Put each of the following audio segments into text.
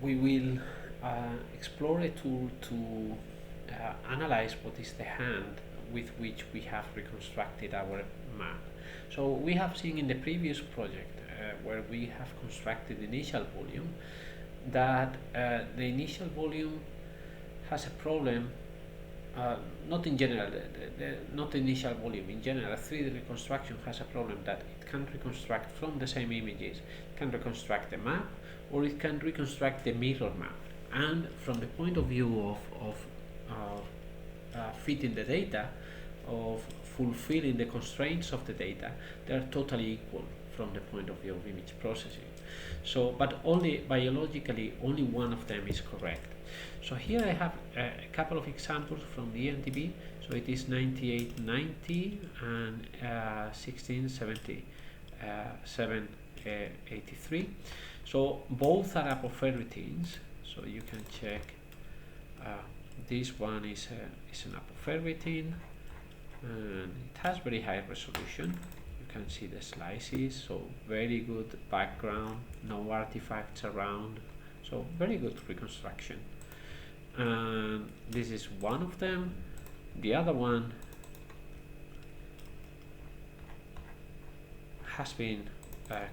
we will explore a tool to analyze what is the hand with which we have reconstructed our map. So we have seen in the previous project where we have constructed the initial volume that the initial volume has a problem. Not in general, not the initial volume. In general, 3D reconstruction has a problem that it can reconstruct from the same images. It can reconstruct the map, or it can reconstruct the mirror map. And from the point of view of fitting the data, of fulfilling the constraints of the data, they are totally equal from the point of view of image processing. So, but only biologically, only one of them is correct. So here I have a couple of examples from the ENTB. So it is 9890 and 167783. So both are apoferritines. So you can check. This one is an apoferritin, and it has very high resolution. You can see the slices. So very good background, no artifacts around. So very good reconstruction. And this is one of them. The other one has been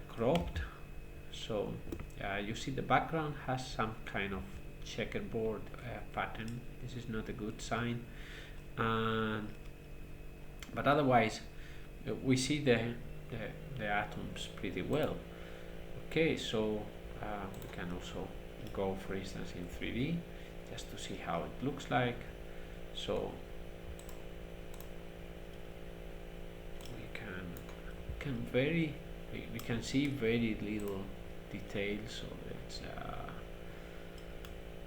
cropped, so you see the background has some kind of checkerboard pattern. This is not a good sign, but otherwise we see the atoms pretty well. Okay, so we can also go, for instance, in 3D just to see how it looks like. So we can see very little detail. So let's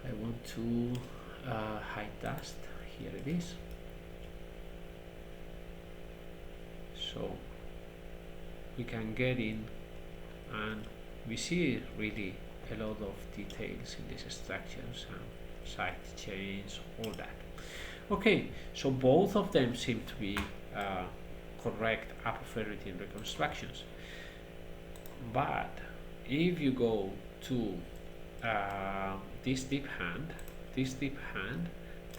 I want to hide dust. Here it is. So we can get in and we see really a lot of details in these structures and side chains, all that. Okay, so both of them seem to be correct apoferritin reconstructions. But if you go to this deep hand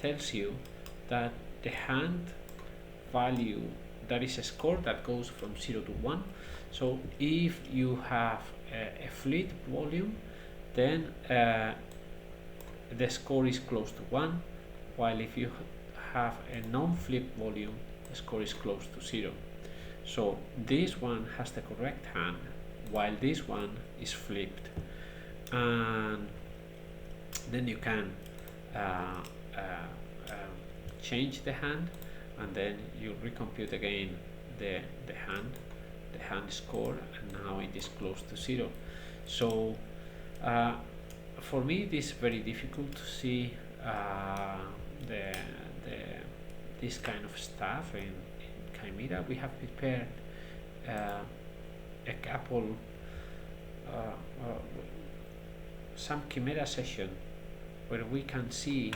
tells you that the hand value, that is a score that goes from 0 to 1. So if you have a fleet volume, then the score is close to 1, while if you have a non-flipped volume, the score is close to 0. So this one has the correct hand, while this one is flipped. And then you can change the hand, and then you recompute again the hand score, and now it is close to 0. So for me it is very difficult to see this kind of stuff in Chimera. We have prepared a couple some Chimera session where we can see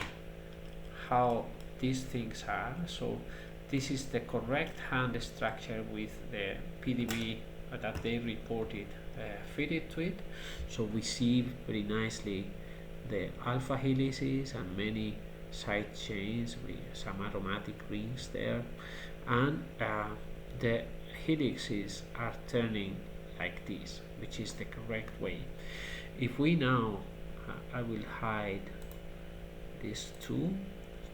how these things are. So this is the correct hand structure with the PDB that they reported fitted to it. So we see very nicely the alpha helices and many side chains with some aromatic rings there, and the helixes are turning like this, which is the correct way. If we now I will hide these two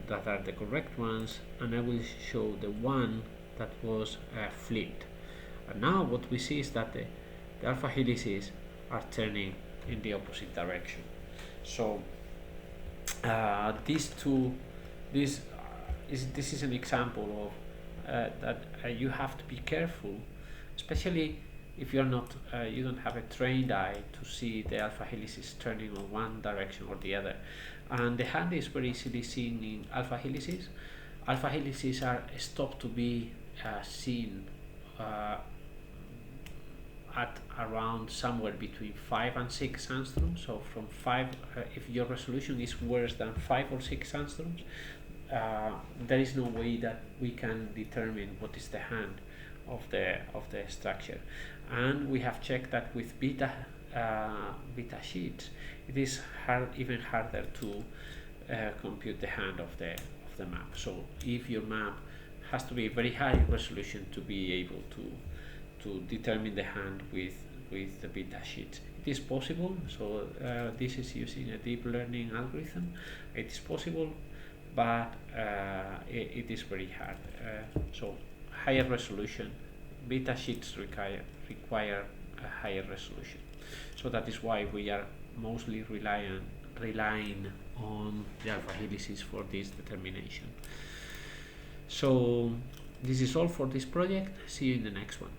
that are the correct ones, and I will show the one that was flipped. And now what we see is that the alpha helices are turning in the opposite direction. So these two, this is an example of that you have to be careful, especially if you're not you don't have a trained eye to see the alpha helices turning on one direction or the other. And the hand is very easily seen in alpha helices. Alpha helices are stopped to be seen at around somewhere between 5 and 6 angstroms. So from 5, if your resolution is worse than 5 or 6 angstroms, there is no way that we can determine what is the hand of the structure. And we have checked that with beta beta sheets, it is even harder to compute the hand of the map. So if your map has to be very high resolution to be able to determine the hand with the beta sheets. It is possible. So this is using a deep learning algorithm. It is possible, but it is very hard. So higher resolution, beta sheets require a higher resolution. So that is why we are mostly relying on the alpha helices for this determination. So this is all for this project. See you in the next one.